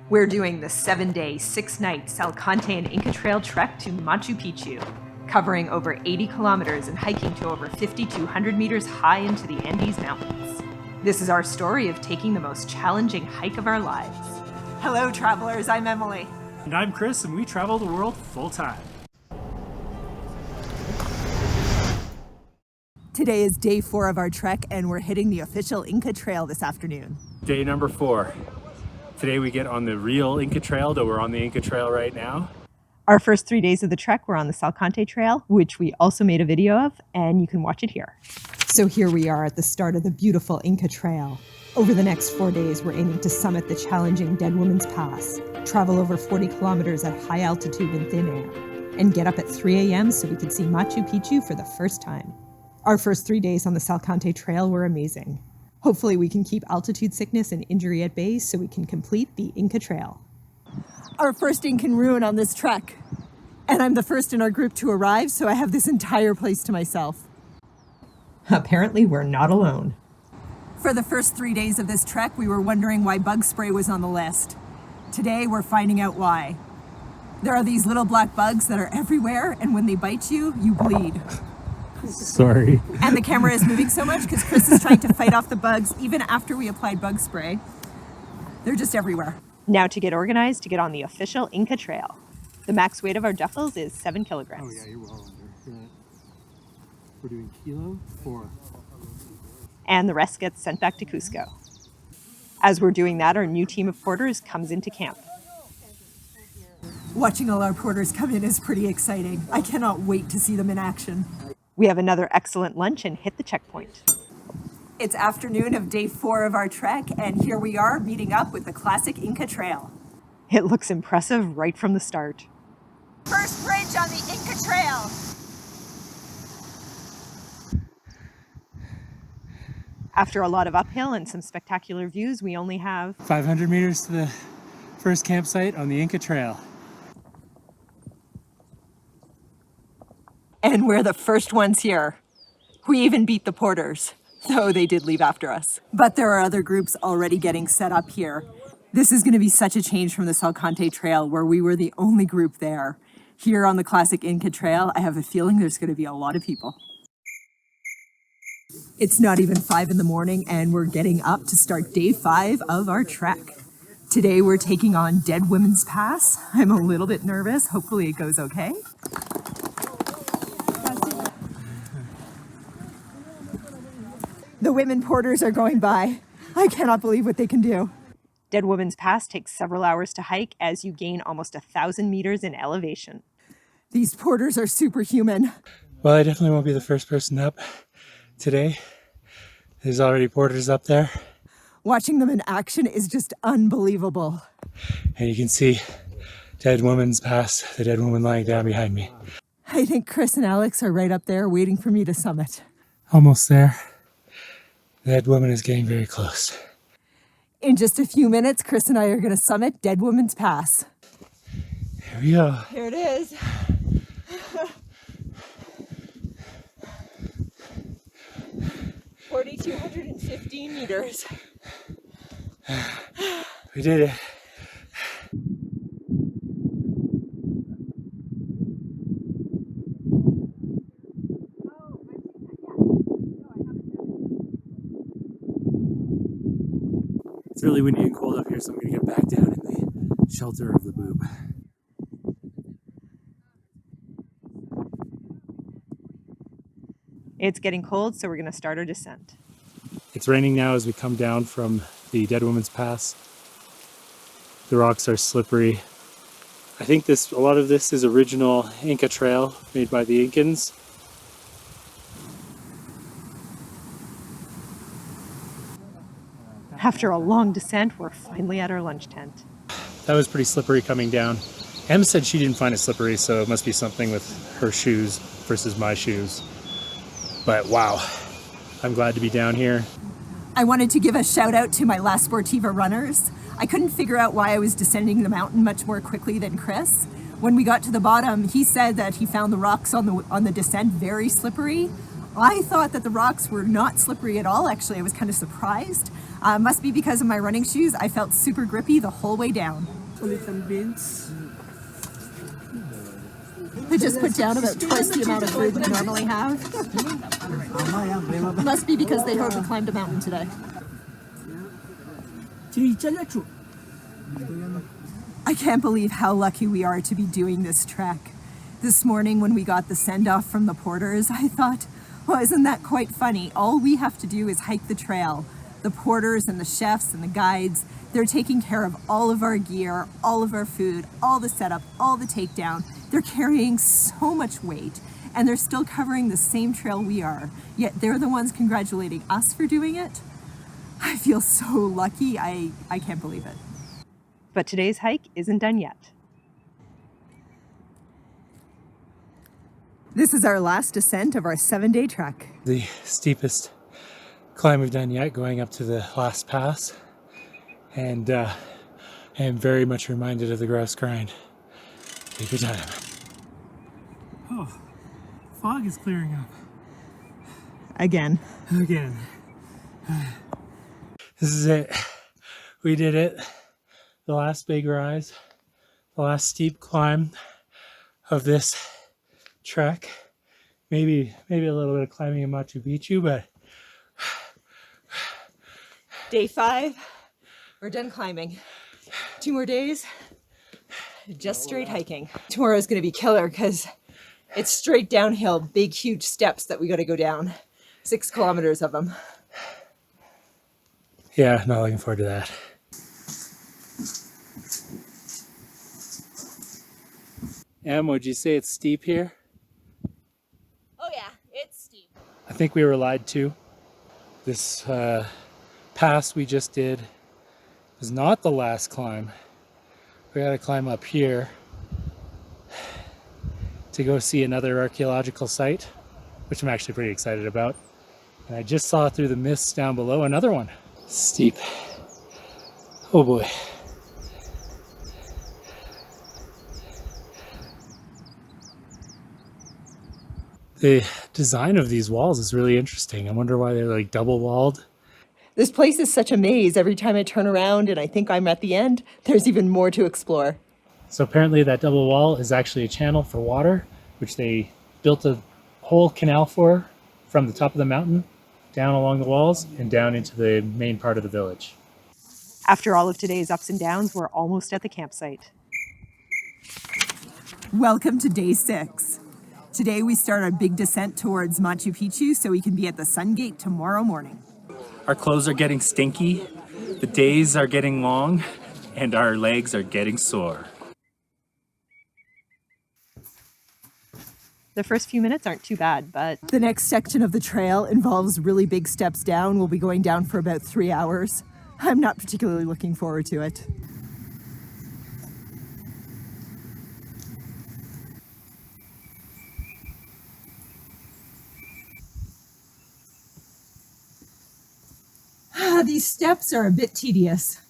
We're doing the 7-day, 6-night Salkantay and Inca Trail trek to Machu Picchu, covering over 80 kilometers and hiking to over 5,200 meters high into the Andes Mountains. This is our story of taking the most challenging hike of our lives. Hello, travelers. I'm Emily. And I'm Chris, and we travel the world full-time. Today is day 4 of our trek, and we're hitting the official Inca Trail this afternoon. Day number 4. Today we get on the real Inca Trail, though we're on the Inca Trail right now. Our first 3 days of the trek were on the Salkantay Trail, which we also made a video of, and you can watch it here. So here we are at the start of the beautiful Inca Trail. Over the next 4 days, we're aiming to summit the challenging Dead Woman's Pass, travel over 40 kilometers at high altitude in thin air, and get up at 3 a.m. so we could see Machu Picchu for the first time. Our first 3 days on the Salkantay Trail were amazing. Hopefully we can keep altitude sickness and injury at bay so we can complete the Inca Trail. Our first Incan ruin on this trek. And I'm the first in our group to arrive, so I have this entire place to myself. Apparently we're not alone. For the first 3 days of this trek, we were wondering why bug spray was on the list. Today we're finding out why. There are these little black bugs that are everywhere, and when they bite you, you bleed. Sorry. And the camera is moving so much because Chris is trying to fight off the bugs even after we applied bug spray. They're just everywhere. Now to get organized to get on the official Inca Trail. The max weight of our duffels is 7 kilograms. Oh yeah, you're well under. We're doing kilo 4. And the rest gets sent back to Cusco. As we're doing that, our new team of porters comes into camp. Watching all our porters come in is pretty exciting. I cannot wait to see them in action. We have another excellent lunch and hit the checkpoint. It's afternoon of day 4 of our trek, and here we are meeting up with the Classic Inca Trail. It looks impressive right from the start. First bridge on the Inca Trail. After a lot of uphill and some spectacular views, we only have 500 meters to the first campsite on the Inca Trail. And we're the first ones here. We even beat the porters, though they did leave after us. But there are other groups already getting set up here. This is going to be such a change from the Salkantay Trail, where we were the only group there. Here on the Classic Inca Trail, I have a feeling there's going to be a lot of people. It's not even 5 in the morning, and we're getting up to start day 5 of our trek. Today we're taking on Dead Woman's Pass. I'm a little bit nervous. Hopefully it goes okay. The women porters are going by. I cannot believe what they can do. Dead Woman's Pass takes several hours to hike as you gain almost 1,000 meters in elevation. These porters are superhuman. Well, I definitely won't be the first person up today. There's already porters up there. Watching them in action is just unbelievable. And you can see Dead Woman's Pass, the dead woman lying down behind me. I think Chris and Alex are right up there waiting for me to summit. Almost there. The dead woman is getting very close. In just a few minutes, Chris and I are going to summit Dead Woman's Pass. Here we go. Here it is. 4,215 meters. We did it. It's really windy and cold up here, so I'm going to get back down in the shelter of the boob. It's getting cold, so we're going to start our descent. It's raining now as we come down from the Dead Woman's Pass. The rocks are slippery. I think a lot of this is original Inca Trail made by the Incans. After a long descent, we're finally at our lunch tent. That was pretty slippery coming down. Em said she didn't find it slippery, so it must be something with her shoes versus my shoes. But wow, I'm glad to be down here. I wanted to give a shout out to my La Sportiva runners. I couldn't figure out why I was descending the mountain much more quickly than Chris. When we got to the bottom, he said that he found the rocks on the descent very slippery. I thought that the rocks were not slippery at all. Actually, I was kind of surprised. Must be because of my running shoes. I felt super grippy the whole way down. little beans. I just put down about twice the amount of food we normally have. Must be because they hardly climbed a mountain today. I can't believe how lucky we are to be doing this trek. This morning when we got the send-off from the porters, I thought, well, isn't that quite funny? All we have to do is hike the trail. The porters and the chefs and the guides, they're taking care of all of our gear, all of our food, all the setup, all the takedown. They're carrying so much weight and they're still covering the same trail we are, yet they're the ones congratulating us for doing it. I feel so lucky, I can't believe it. But today's hike isn't done yet. This is our last descent of our 7-day trek. The steepest climb we've done yet, going up to the last pass. And I am very much reminded of the grouse grind. Take your time. Oh, fog is clearing up. Again. This is it. We did it. The last big rise, the last steep climb of this trek. Maybe a little bit of climbing in Machu Picchu, but Day 5, we're done climbing. 2 more days, just straight hiking. Tomorrow's gonna be killer because it's straight downhill, big, huge steps that we gotta go down. 6 kilometers of them. yeah, not looking forward to that. Em, would you say it's steep here? Oh yeah, it's steep. I think we were lied to. This pass we just did was not the last climb. We gotta climb up here to go see another archaeological site, which I'm actually pretty excited about. And I just saw through the mist down below another one. Steep. Oh boy. The design of these walls is really interesting. I wonder why they're like double walled. This place is such a maze. Every time I turn around and I think I'm at the end, there's even more to explore. So apparently that double wall is actually a channel for water, which they built a whole canal for from the top of the mountain down along the walls and down into the main part of the village. After all of today's ups and downs, we're almost at the campsite. Welcome to day 6. Today we start our big descent towards Machu Picchu so we can be at the Sun Gate tomorrow morning. Our clothes are getting stinky, the days are getting long, and our legs are getting sore. The first few minutes aren't too bad, but the next section of the trail involves really big steps down. We'll be going down for about 3 hours. I'm not particularly looking forward to it. These steps are a bit tedious.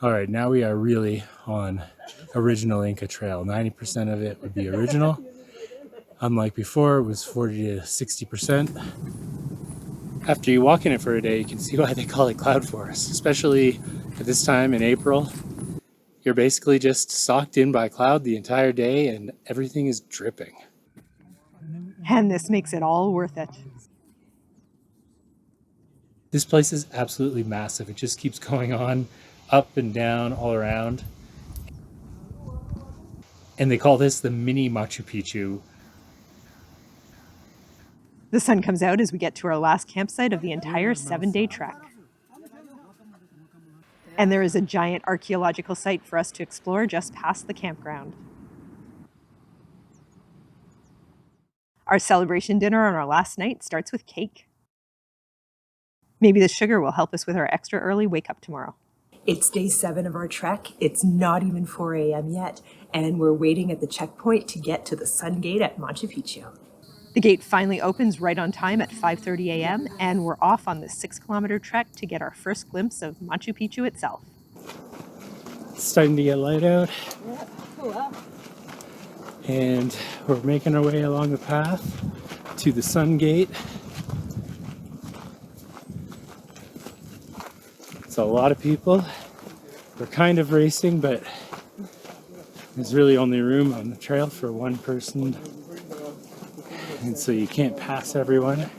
All right, now we are really on original Inca Trail. 90% of it would be original. Unlike before, it was 40 to 60%. After you walk in it for a day, you can see why they call it cloud forest, especially at this time in April. You're basically just socked in by cloud the entire day and everything is dripping. And this makes it all worth it. This place is absolutely massive. It just keeps going on up and down all around. And they call this the mini Machu Picchu. The sun comes out as we get to our last campsite of the entire 7-day trek. And there is a giant archaeological site for us to explore just past the campground. Our celebration dinner on our last night starts with cake. Maybe the sugar will help us with our extra early wake up tomorrow. It's day 7 of our trek. It's not even 4 a.m. yet, and we're waiting at the checkpoint to get to the Sun Gate at Machu Picchu. The gate finally opens right on time at 5:30 a.m., and we're off on this 6-kilometer trek to get our first glimpse of Machu Picchu itself. It's starting to get light out. Yeah, cool up. And we're making our way along the path to the Sun Gate. It's a lot of people. We're kind of racing, but There's really only room on the trail for one person, and so you can't pass everyone.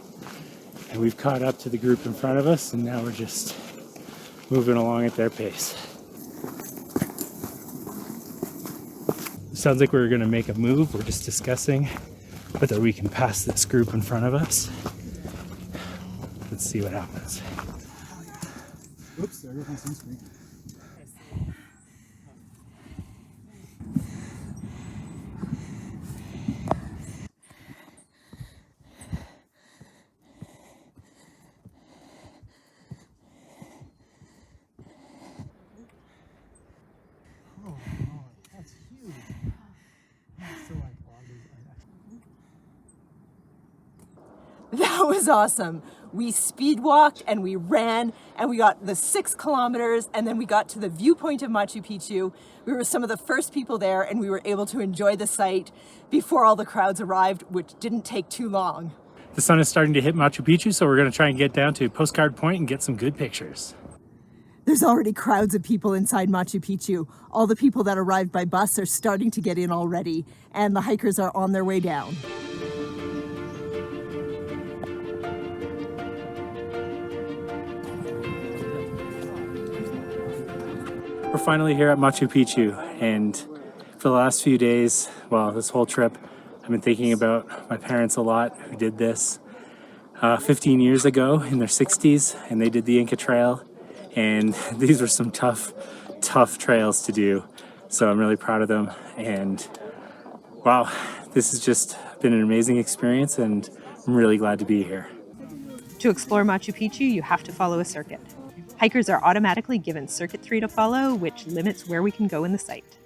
And we've caught up to the group in front of us, and now we're just moving along at their pace. Sounds like we're going to make a move. We're just discussing whether we can pass this group in front of us. Let's see what happens. Oops, there goes my sunscreen. Oh, that's huge. That's so That was awesome. We speed walked and we ran and we got the 6 kilometers and then we got to the viewpoint of Machu Picchu. We were some of the first people there and we were able to enjoy the site before all the crowds arrived, which didn't take too long. The sun is starting to hit Machu Picchu, so we're going to try and get down to Postcard Point and get some good pictures. There's already crowds of people inside Machu Picchu. All the people that arrived by bus are starting to get in already, and the hikers are on their way down. We're finally here at Machu Picchu, and for the last few days, well, this whole trip, I've been thinking about my parents a lot who did this 15 years ago in their 60s, and they did the Inca Trail, and these were some tough trails to do. So I'm really proud of them, and wow, this has just been an amazing experience, and I'm really glad to be here. To explore Machu Picchu, you have to follow a circuit. Hikers are automatically given Circuit 3 to follow, which limits where we can go in the site.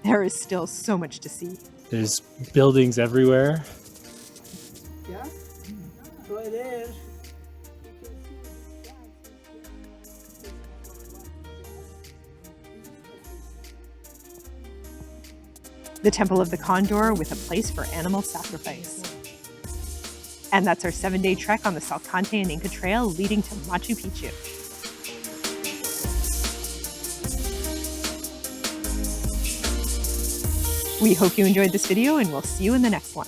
There is still so much to see. There's buildings everywhere. Yeah, so it is. The Temple of the Condor with a place for animal sacrifice. And that's our 7-day trek on the Salkantay and Inca Trail leading to Machu Picchu. We hope you enjoyed this video and we'll see you in the next one.